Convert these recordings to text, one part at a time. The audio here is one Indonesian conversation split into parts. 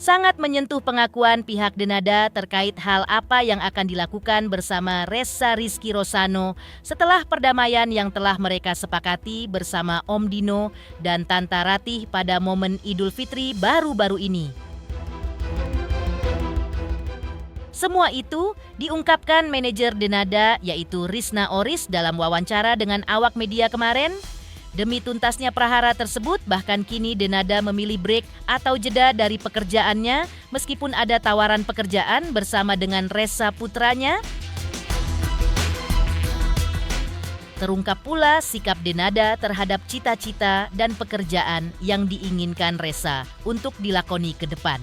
sangat menyentuh pengakuan pihak Denada terkait hal apa yang akan dilakukan bersama Ressa Rizky Rosano setelah perdamaian yang telah mereka sepakati bersama Om Dino dan Tanta Ratih pada momen Idul Fitri baru-baru ini. Semua itu diungkapkan manajer Denada yaitu Risna Oris dalam wawancara dengan awak media kemarin. Demi tuntasnya prahara tersebut, bahkan kini Denada memilih break atau jeda dari pekerjaannya meskipun ada tawaran pekerjaan bersama dengan Ressa putranya. Terungkap pula sikap Denada terhadap cita-cita dan pekerjaan yang diinginkan Ressa untuk dilakoni ke depan.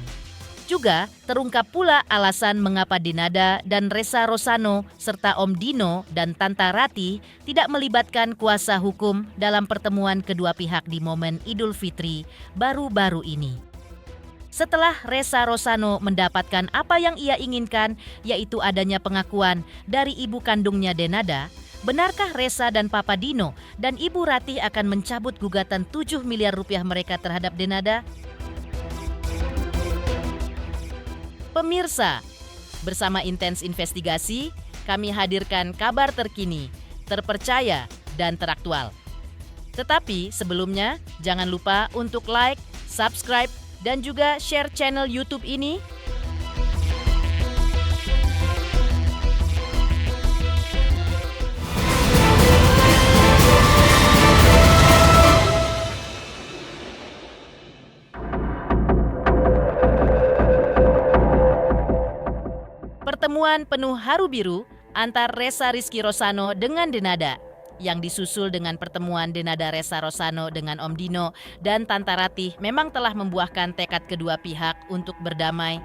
Juga terungkap pula alasan mengapa Denada dan Ressa Rosano serta Om Dino dan Tanta Ratih tidak melibatkan kuasa hukum dalam pertemuan kedua pihak di momen Idul Fitri baru-baru ini. Setelah Ressa Rosano mendapatkan apa yang ia inginkan, yaitu adanya pengakuan dari ibu kandungnya Denada, benarkah Ressa dan Papa Dino dan Ibu Ratih akan mencabut gugatan 7 miliar rupiah mereka terhadap Denada? Pemirsa, bersama Intens Investigasi, kami hadirkan kabar terkini, terpercaya, dan teraktual. Tetapi sebelumnya, jangan lupa untuk like, subscribe, dan juga share channel YouTube ini. Pertemuan penuh haru biru antar Ressa Rizky Rosano dengan Denada yang disusul dengan pertemuan Denada Ressa Rosano dengan Om Dino dan Tanta Ratih memang telah membuahkan tekad kedua pihak untuk berdamai.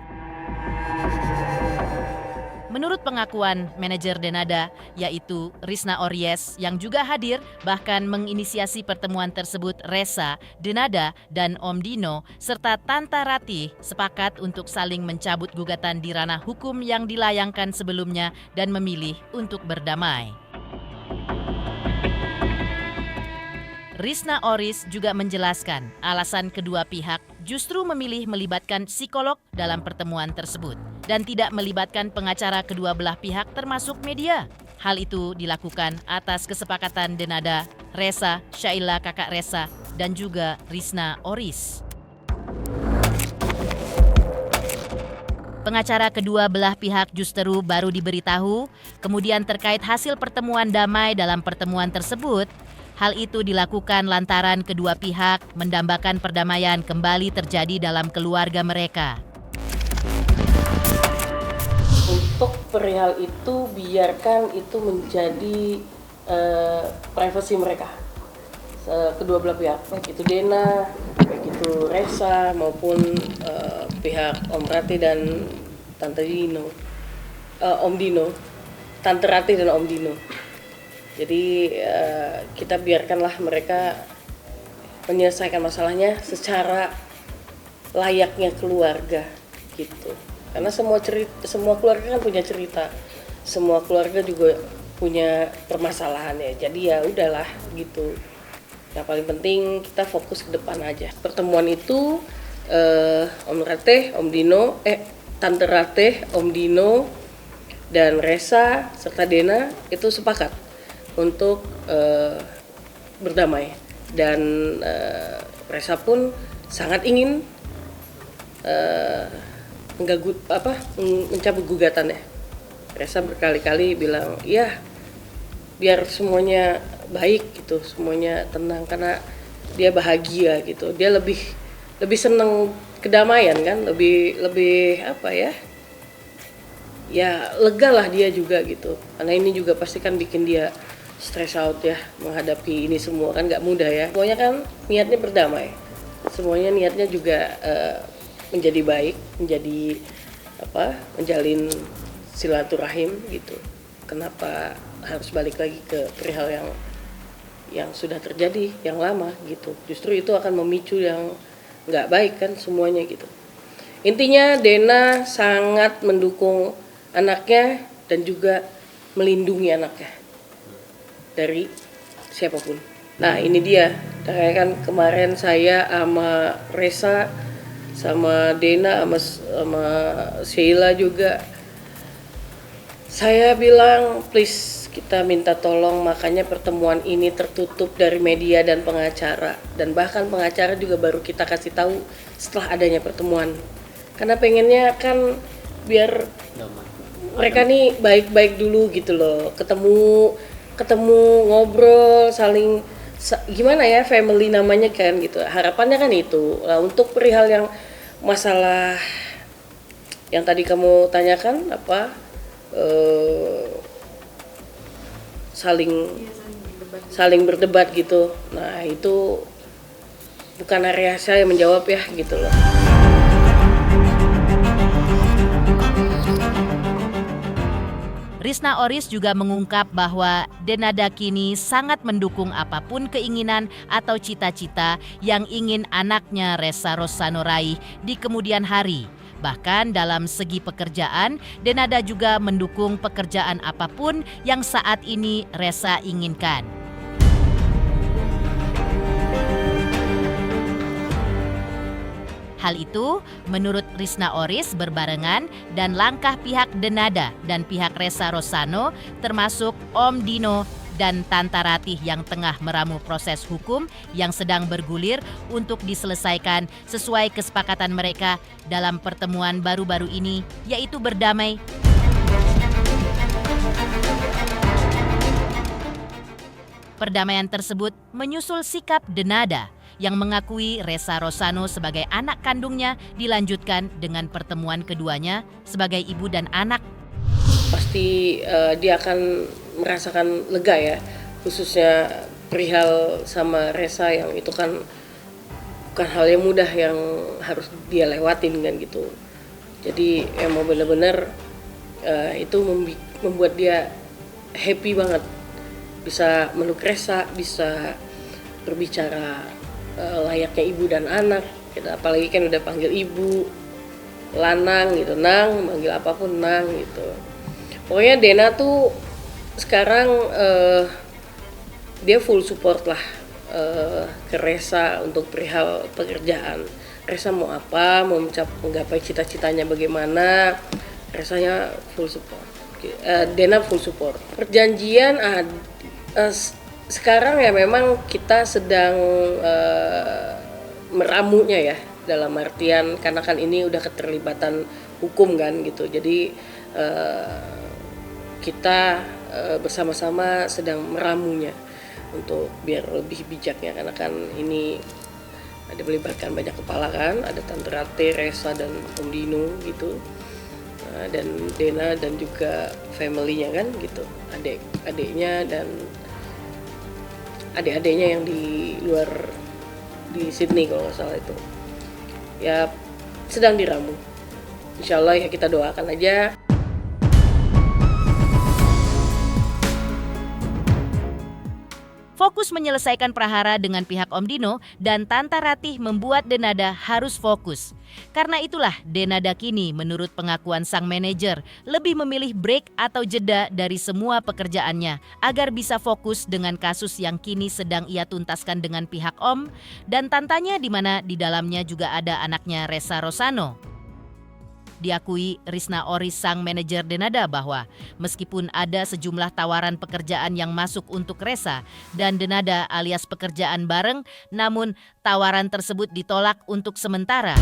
Menurut pengakuan manajer Denada, yaitu Risna Ories yang juga hadir bahkan menginisiasi pertemuan tersebut, Ressa, Denada, dan Om Dino serta Tanta Ratih sepakat untuk saling mencabut gugatan di ranah hukum yang dilayangkan sebelumnya dan memilih untuk berdamai. Risna Oris juga menjelaskan alasan kedua pihak justru memilih melibatkan psikolog dalam pertemuan tersebut dan tidak melibatkan pengacara kedua belah pihak termasuk media. Hal itu dilakukan atas kesepakatan Denada, Ressa, Syaila kakak Ressa, dan juga Risna Oris. Pengacara kedua belah pihak justru baru diberitahu, kemudian terkait hasil pertemuan damai dalam pertemuan tersebut. Hal itu dilakukan lantaran kedua pihak mendambakan perdamaian kembali terjadi dalam keluarga mereka. Untuk perihal itu biarkan itu menjadi privasi mereka, kedua belah pihak, baik itu Dena, baik itu Ressa maupun pihak Om Ratih dan Tante Dino, Om Dino, Tante Ratih dan Om Dino. Jadi kita biarkanlah mereka menyelesaikan masalahnya secara layaknya keluarga gitu. Karena semua keluarga kan punya cerita, semua keluarga juga punya permasalahannya. Jadi ya udahlah gitu. Yang paling penting kita fokus ke depan aja. Pertemuan itu Om Ratih, Om Dino, Tante Ratih, Om Dino, dan Ressa serta Dena itu sepakat untuk berdamai, dan Ressa pun sangat ingin mencabut gugatannya. Ressa berkali-kali bilang ya biar semuanya baik gitu, semuanya tenang karena dia bahagia gitu, dia lebih seneng kedamaian kan, lebih apa ya lega lah dia juga gitu, karena ini juga pasti kan bikin dia stress out ya menghadapi ini semua kan nggak mudah ya. Semuanya kan niatnya berdamai, semuanya niatnya juga menjadi baik, menjalin silaturahim gitu. Kenapa harus balik lagi ke perihal yang sudah terjadi yang lama gitu? Justru itu akan memicu yang nggak baik kan semuanya gitu. Intinya Dena sangat mendukung anaknya dan juga melindungi anaknya dari siapapun. Nah ini dia, kan kemarin saya sama Ressa sama Dena sama Sheila juga. Saya bilang please kita minta tolong, makanya pertemuan ini tertutup dari media dan pengacara, dan bahkan pengacara juga baru kita kasih tahu setelah adanya pertemuan, karena pengennya kan biar mereka nih baik-baik dulu gitu loh, ketemu ngobrol saling gimana ya, family namanya kan gitu, harapannya kan itu. Nah, untuk perihal yang masalah yang tadi kamu tanyakan apa, saling berdebat gitu, nah itu bukan area saya menjawab ya gitu loh. Risna Oris juga mengungkap bahwa Denada kini sangat mendukung apapun keinginan atau cita-cita yang ingin anaknya Ressa Rosano raih di kemudian hari. Bahkan dalam segi pekerjaan, Denada juga mendukung pekerjaan apapun yang saat ini Ressa inginkan. Hal itu menurut Risna Oris berbarengan dan langkah pihak Denada dan pihak Ressa Rosano termasuk Om Dino dan Tanta Ratih yang tengah meramu proses hukum yang sedang bergulir untuk diselesaikan sesuai kesepakatan mereka dalam pertemuan baru-baru ini, yaitu berdamai. Perdamaian tersebut menyusul sikap Denada yang mengakui Ressa Rosano sebagai anak kandungnya dilanjutkan dengan pertemuan keduanya sebagai ibu dan anak. Pasti dia akan merasakan lega ya, khususnya perihal sama Ressa yang itu kan bukan hal yang mudah yang harus dia lewatin kan gitu. Jadi emang benar-benar itu membuat dia happy banget bisa meluk Ressa, bisa berbicara layaknya ibu dan anak gitu. Apalagi kan udah panggil ibu, lanang gitu, nang, manggil apapun nang gitu. Pokoknya Dena tuh sekarang dia full support lah ke Ressa untuk perihal pekerjaan. Ressa mau apa, mau menggapai cita-citanya bagaimana, Ressanya full support. Dena full support. Perjanjian sekarang ya memang kita sedang meramunya ya, dalam artian karena kan ini udah keterlibatan hukum kan gitu. Jadi kita bersama-sama sedang meramunya untuk biar lebih bijaknya, karena kan ini ada melibatkan banyak kepala kan, ada Tante Rate, Ressa dan Om Dino gitu, dan Dena dan juga family-nya kan gitu, adik-adiknya dan adik-adiknya yang di luar, di Sydney kalau nggak salah itu ya, sedang diramu. Insya Allah ya kita doakan aja. Fokus menyelesaikan prahara dengan pihak Om Dino dan Tanta Ratih membuat Denada harus fokus. Karena itulah Denada kini menurut pengakuan sang manajer lebih memilih break atau jeda dari semua pekerjaannya agar bisa fokus dengan kasus yang kini sedang ia tuntaskan dengan pihak Om dan tantanya, di mana di dalamnya juga ada anaknya Ressa Rosano. Diakui Risna Oris sang manajer Denada bahwa meskipun ada sejumlah tawaran pekerjaan yang masuk untuk Ressa dan Denada alias pekerjaan bareng, namun tawaran tersebut ditolak untuk sementara.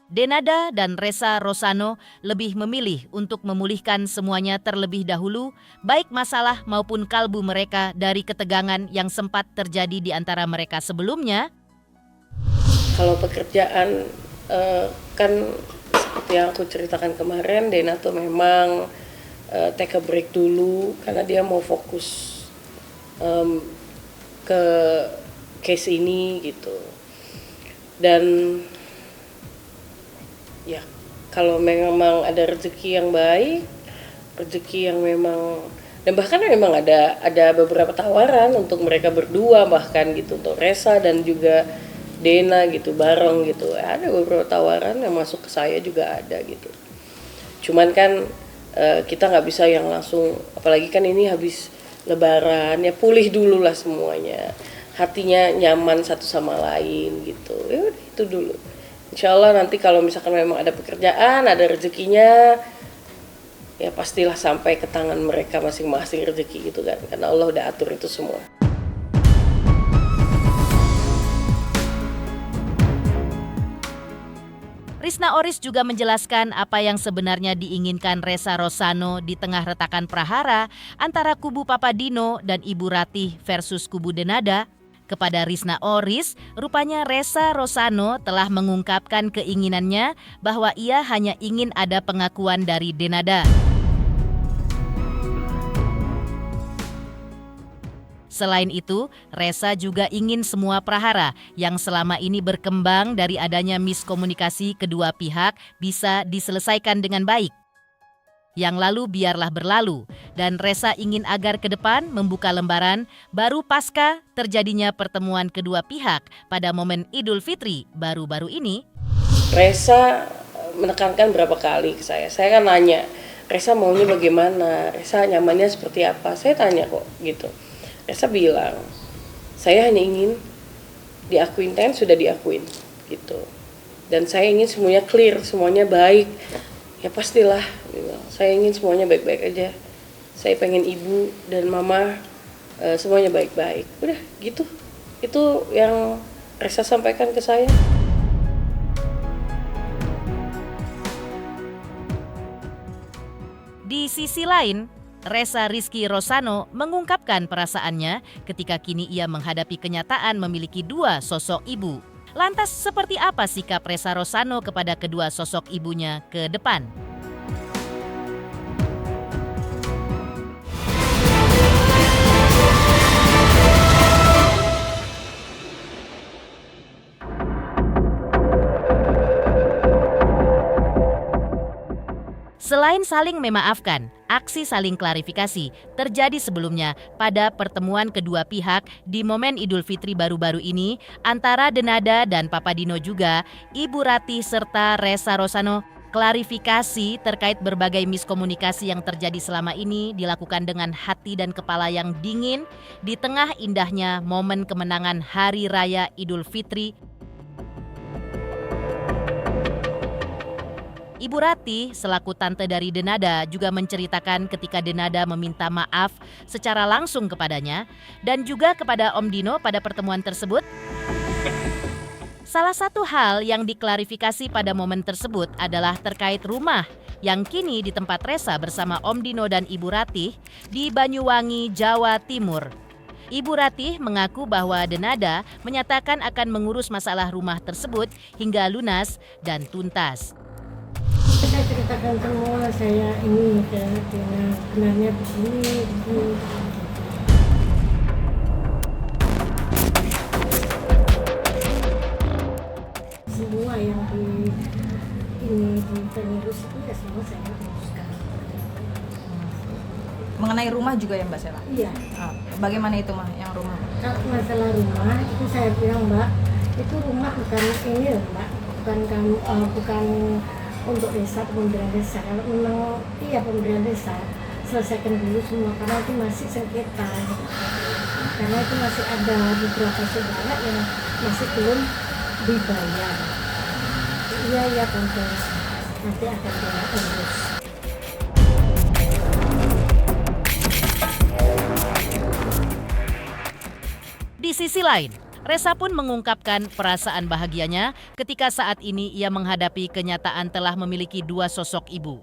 Denada dan Ressa Rosano lebih memilih untuk memulihkan semuanya terlebih dahulu, baik masalah maupun kalbu mereka dari ketegangan yang sempat terjadi di antara mereka sebelumnya. Kalau pekerjaan kan seperti yang aku ceritakan kemarin, Dena tuh memang take a break dulu karena dia mau fokus ke case ini gitu. Dan ya kalau memang ada rezeki yang baik, rezeki yang memang, dan bahkan memang ada beberapa tawaran untuk mereka berdua bahkan gitu, untuk Ressa dan juga Dena gitu bareng gitu, ada beberapa tawaran yang masuk ke saya juga ada gitu. Cuman kan kita nggak bisa yang langsung, apalagi kan ini habis Lebaran ya, pulih dulu lah semuanya. hatinya nyaman satu sama lain gitu. Ya udah itu dulu. Insya Allah nanti kalau misalkan memang ada pekerjaan, ada rezekinya, ya pastilah sampai ke tangan mereka masing-masing rezeki gitu kan, karena Allah udah atur itu semua. Risna Oris juga menjelaskan apa yang sebenarnya diinginkan Ressa Rosano di tengah retakan prahara antara kubu Papa Dino dan Ibu Ratih versus kubu Denada. Kepada Risna Oris, rupanya Ressa Rosano telah mengungkapkan keinginannya bahwa ia hanya ingin ada pengakuan dari Denada. Selain itu, Ressa juga ingin semua prahara yang selama ini berkembang dari adanya miskomunikasi kedua pihak bisa diselesaikan dengan baik. Yang lalu biarlah berlalu, dan Ressa ingin agar ke depan membuka lembaran baru pasca terjadinya pertemuan kedua pihak pada momen Idul Fitri baru-baru ini. Ressa menekankan berapa kali ke saya kan nanya, Ressa maunya bagaimana, Ressa nyamannya seperti apa, saya tanya kok gitu. Ressa bilang, saya hanya ingin diakuin, kan sudah diakuin gitu. Dan saya ingin semuanya clear, semuanya baik. Ya pastilah, gitu. Saya ingin semuanya baik-baik aja. Saya pengen ibu dan mama semuanya baik-baik. Udah gitu. Itu yang Ressa sampaikan ke saya. Di sisi lain, Ressa Rizky Rosano mengungkapkan perasaannya ketika kini ia menghadapi kenyataan memiliki dua sosok ibu. Lantas seperti apa sikap Ressa Rosano kepada kedua sosok ibunya ke depan? Selain saling memaafkan, aksi saling klarifikasi terjadi sebelumnya pada pertemuan kedua pihak di momen Idul Fitri baru-baru ini antara Denada dan Papa Dino juga, Ibu Ratih serta Ressa Rosano. Klarifikasi terkait berbagai miskomunikasi yang terjadi selama ini dilakukan dengan hati dan kepala yang dingin di tengah indahnya momen kemenangan Hari Raya Idul Fitri. Ibu Ratih selaku tante dari Denada juga menceritakan ketika Denada meminta maaf secara langsung kepadanya dan juga kepada Om Dino pada pertemuan tersebut. Salah satu hal yang diklarifikasi pada momen tersebut adalah terkait rumah yang kini di tempat Ressa bersama Om Dino dan Ibu Ratih di Banyuwangi, Jawa Timur. Ibu Ratih mengaku bahwa Denada menyatakan akan mengurus masalah rumah tersebut hingga lunas dan tuntas. Saya ceritakan semua, saya ini sebenarnya begini. Semua yang di pengurus itu ya semua saya uruskan. Mengenai rumah juga ya Mbak Sela? Iya. Bagaimana itu Mbak yang rumah? Kalau masalah rumah itu saya bilang Mbak, itu rumah bukan ini loh Mbak, bukan untuk desa, pemberian desa. Kalau memang iya pemberian desa, selesaikan dulu semua karena itu masih sengketa. Karena itu masih ada beberapa saudara yang masih belum dibayar. Iya tante, nanti akan diurus. Di sisi lain, Ressa pun mengungkapkan perasaan bahagianya ketika saat ini ia menghadapi kenyataan telah memiliki dua sosok ibu,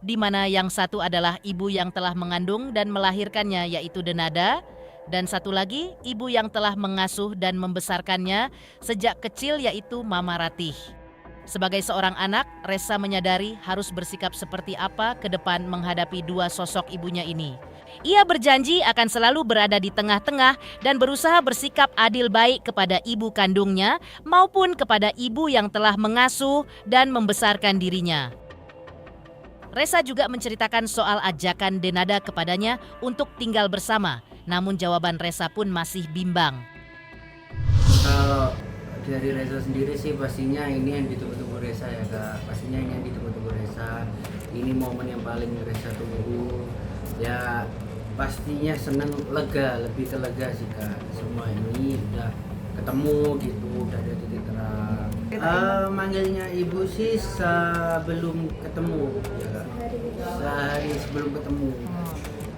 di mana yang satu adalah ibu yang telah mengandung dan melahirkannya yaitu Denada, dan satu lagi ibu yang telah mengasuh dan membesarkannya sejak kecil yaitu Mama Ratih. Sebagai seorang anak, Ressa menyadari harus bersikap seperti apa ke depan menghadapi dua sosok ibunya ini. Ia berjanji akan selalu berada di tengah-tengah dan berusaha bersikap adil baik kepada ibu kandungnya maupun kepada ibu yang telah mengasuh dan membesarkan dirinya. Ressa juga menceritakan soal ajakan Denada kepadanya untuk tinggal bersama, namun jawaban Ressa pun masih bimbang. Kalau dari Ressa sendiri sih pastinya ini yang ditunggu-tunggu Ressa ya Kak. Pastinya ini yang ditunggu-tunggu Ressa. Ini momen yang paling Ressa tunggu. Ya pastinya seneng, lega, lebih ke lega sih Kak. Semua ini udah ketemu gitu, udah ada titik terang. Manggilnya ibu sih sebelum ketemu ya Kak. Sehari sebelum ketemu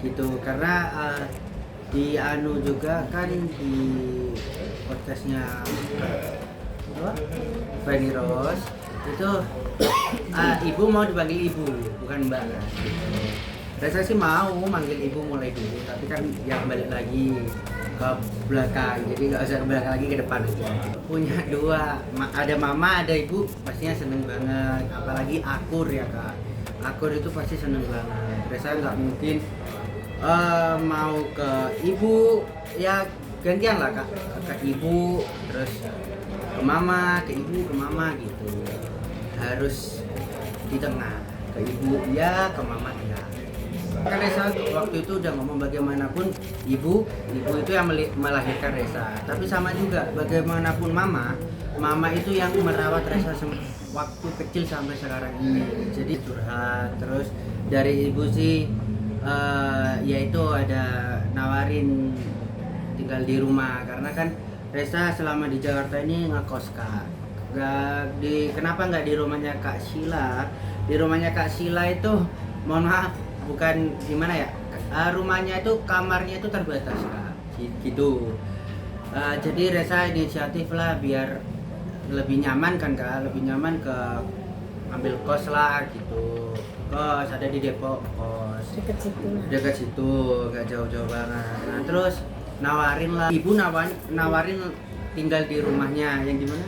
gitu, karena di anu juga kan di podcastnya apa? Fanny Rose itu ibu mau dipanggil ibu bukan mbak kan. Resa sih mau manggil ibu mulai dulu, tapi kan ya balik lagi ke belakang, jadi nggak usah ke belakang lagi, ke depan aja. Punya dua, ada mama ada ibu, pastinya seneng banget, apalagi akur ya Kak. Akur itu pasti seneng banget. Resa nggak mungkin mau ke ibu, ya gantian lah Kak, ke ibu terus ke mama, ke ibu ke mama gitu, harus di tengah, ke ibu ya ke mama ya. Kan Resa waktu itu udah ngomong bagaimanapun ibu itu yang melahirkan Resa, tapi sama juga bagaimanapun mama itu yang merawat Resa waktu kecil sampai sekarang ini. Jadi curhat terus dari ibu sih yaitu ada nawarin tinggal di rumah, karena kan Resa selama di Jakarta ini ngekos Kak. Kenapa nggak di rumahnya Kak Sila? Di rumahnya Kak Sila itu, mohon maaf, bukan gimana ya, rumahnya itu kamarnya itu terbatas Kak, gitu. Jadi Resa inisiatif lah biar lebih nyaman kan Kak, lebih nyaman ke ambil kos lah gitu. Kos ada di Depok, kos dekat situ, gak jauh-jauh banget. Nah terus nawarin lah, ibu nawarin tinggal di rumahnya yang di mana?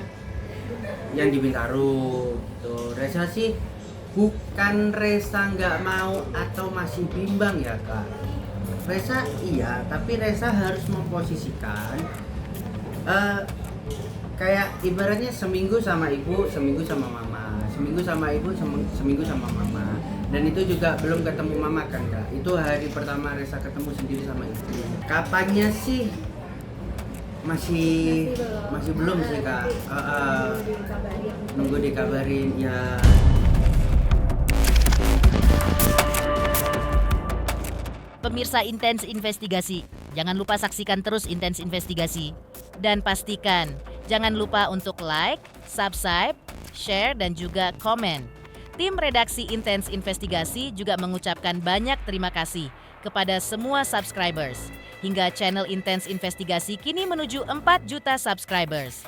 Yang di Bintaro gitu. Resa sih bukan Resa nggak mau atau masih bimbang ya Kak. Resa iya, tapi Resa harus memposisikan kayak ibaratnya seminggu sama ibu, seminggu sama mama, seminggu sama ibu, seminggu sama mama. Dan itu juga belum ketemu mama kan Kak. Itu hari pertama Resa ketemu sendiri sama ibu. Kapannya sih masih belum sih Kak. Nunggu dikabarin ya. Pemirsa Intens Investigasi, jangan lupa saksikan terus Intens Investigasi. Dan pastikan, jangan lupa untuk like, subscribe, share, dan juga komen. Tim redaksi Intens Investigasi juga mengucapkan banyak terima kasih kepada semua subscribers. Hingga channel Intens Investigasi kini menuju 4 juta subscribers.